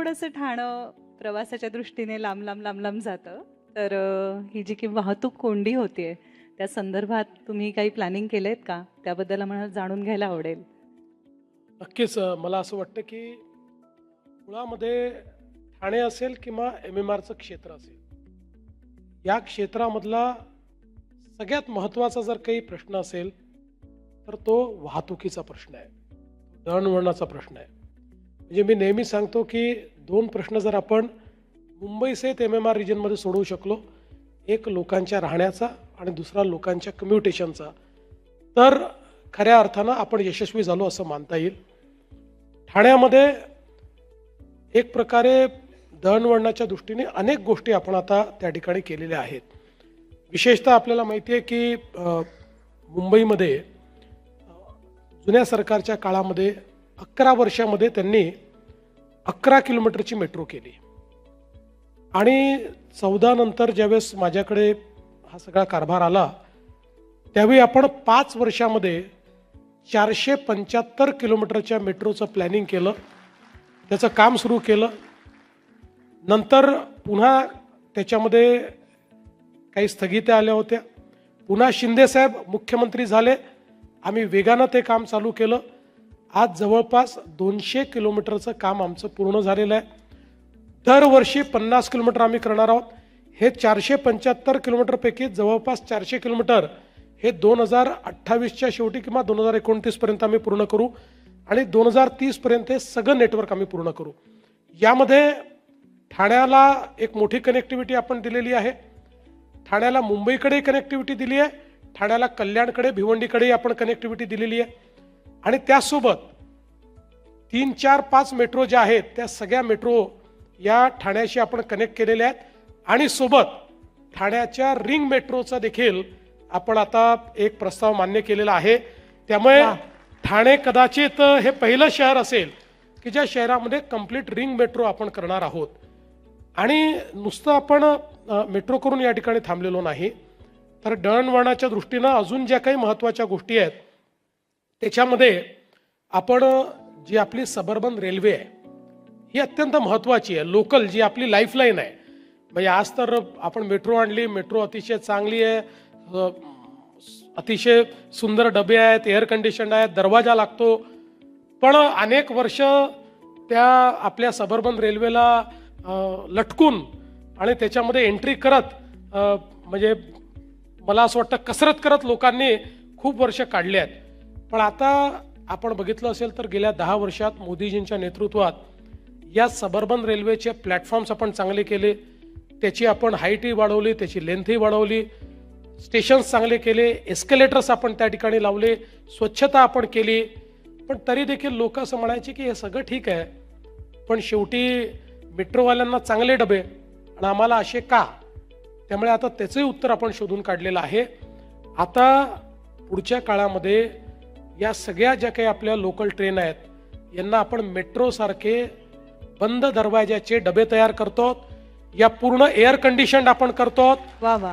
थोडंसं ठाणं प्रवासाच्या दृष्टीने लांब लांब लांब लांब जातं. तर ही जी की वाहतूक कोंडी होतीये, त्या संदर्भात तुम्ही काही प्लॅनिंग केलेत का? त्याबद्दल आम्हाला जाणून घ्यायला आवडेल. नक्कीच मला असं वाटतं की मुळामध्ये ठाणे असेल किंवा MMRचं क्षेत्र असेल, या क्षेत्रामधला सगळ्यात महत्त्वाचा जर काही प्रश्न असेल, तर तो वाहतुकीचा प्रश्न आहे. दळणवळणाचा प्रश्न आहे. म्हणजे मी नेहमी सांगतो की 2 प्रश्न जर आपण मुंबईसहित MMR रिजनमध्ये सोडवू शकलो, एक लोकांच्या राहण्याचा आणि दुसरा लोकांच्या कम्युटेशनचा, तर खऱ्या अर्थानं आपण यशस्वी झालो असं मानता येईल. ठाण्यामध्ये एक प्रकारे दळणवळणाच्या दृष्टीने अनेक गोष्टी आपण आता त्या ठिकाणी केलेल्या आहेत. विशेषतः आपल्याला माहिती आहे की मुंबईमध्ये जुन्या सरकारच्या काळामध्ये 11 वर्षामध्ये त्यांनी 11 किलोमीटरची मेट्रो केली आणि 14 नंतर ज्यावेळेस माझ्याकडे हा सगळा कारभार आला, त्यावेळी आपण 5 वर्षामध्ये 475 किलोमीटरच्या मेट्रोचं प्लॅनिंग केलं, त्याचं काम सुरू केलं. नंतर पुन्हा त्याच्यामध्ये काही स्थगित्या आल्या होत्या. पुन्हा शिंदेसाहेब मुख्यमंत्री झाले, आम्ही वेगानं ते काम चालू केलं. आज जवळपास 200 किलोमीटरचं काम आमचं पूर्ण झालेलं आहे. दरवर्षी 50 किलोमीटर आम्ही करणार आहोत. हे 475 किलोमीटरपैकी जवळपास 400 किलोमीटर हे 2028च्या शेवटी किंवा 2029पर्यंत आम्ही पूर्ण करू आणि 2030पर्यंत हे सगळं नेटवर्क आम्ही पूर्ण करू. यामध्ये ठाण्याला एक मोठी कनेक्टिव्हिटी आपण दिलेली आहे. ठाण्याला मुंबईकडे कनेक्टिव्हिटी दिली आहे. ठाण्याला कल्याणकडे भिवंडीकडे आपण कनेक्टिव्हिटी दिलेली आहे. आणि त्यासोबत 3, 4, 5 मेट्रो ज्या आहेत त्या सगळ्या मेट्रो या ठाण्याशी आपण कनेक्ट केलेल्या आहेत. आणि सोबत ठाण्याच्या रिंग मेट्रोचा देखील आपण आता एक प्रस्ताव मान्य केलेला आहे. त्यामुळे ठाणे कदाचित हे पहिलं शहर असेल की ज्या शहरामध्ये कंप्लीट रिंग मेट्रो आपण करणार आहोत. आणि नुसतं आपण मेट्रो करून या ठिकाणी थांबलेलो नाही, तर दळणवळणाच्या दृष्टीनं अजून ज्या काही महत्त्वाच्या गोष्टी आहेत त्याच्यामध्ये आपण जी आपली सबर्बन रेल्वे आहे ही अत्यंत महत्त्वाची आहे. लोकल जी आपली लाईफलाईन आहे. म्हणजे आज तर आपण मेट्रो आणली, मेट्रो अतिशय चांगली आहे, अतिशय सुंदर डबे आहेत, एअर कंडिशन आहेत, दरवाजा लागतो, पण अनेक वर्ष त्या आपल्या सबर्बन रेल्वेला लटकून आणि त्याच्यामध्ये एंट्री करत म्हणजे मला असं वाटतं कसरत करत लोकांनी खूप वर्ष काढली आहेत. पण आता आपण बघितलं असेल तर गेल्या 10 वर्षात मोदीजींच्या नेतृत्वात या सबर्बन रेल्वेचे प्लॅटफॉर्म्स आपण चांगले केले, त्याची आपण हाईटही वाढवली, त्याची लेंथही वाढवली, स्टेशन्स चांगले केले, एस्केलेटर्स आपण त्या ठिकाणी लावले, स्वच्छता आपण केली. पण तरी देखील लोक असं म्हणायचे की हे सगळं ठीक आहे, पण शेवटी मेट्रोवाल्यांना चांगले डबे आणि आम्हाला असे का? त्यामुळे आता त्याचंही उत्तर आपण शोधून काढलेलं आहे. आता पुढच्या काळामध्ये या सगळ्या ज्या काही आपल्या लोकल ट्रेन आहेत यांना आपण मेट्रोसारखे बंद दरवाजाचे डबे तयार करतो, या पूर्ण एअर कंडिशन्ड आपण करतो. वा वा.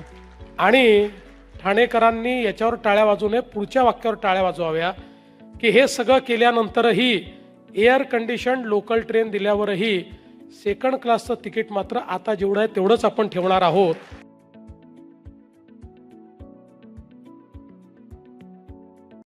आणि ठाणेकरांनी याच्यावर टाळ्या वाजवू नये, पुढच्या वाक्यावर टाळ्या वाजवाव्या की हे सगळं केल्यानंतरही एअर कंडिशन्ड लोकल ट्रेन दिल्यावरही सेकंड क्लासचं तिकीट मात्र आता जेवढं आहे तेवढंच आपण ठेवणार आहोत.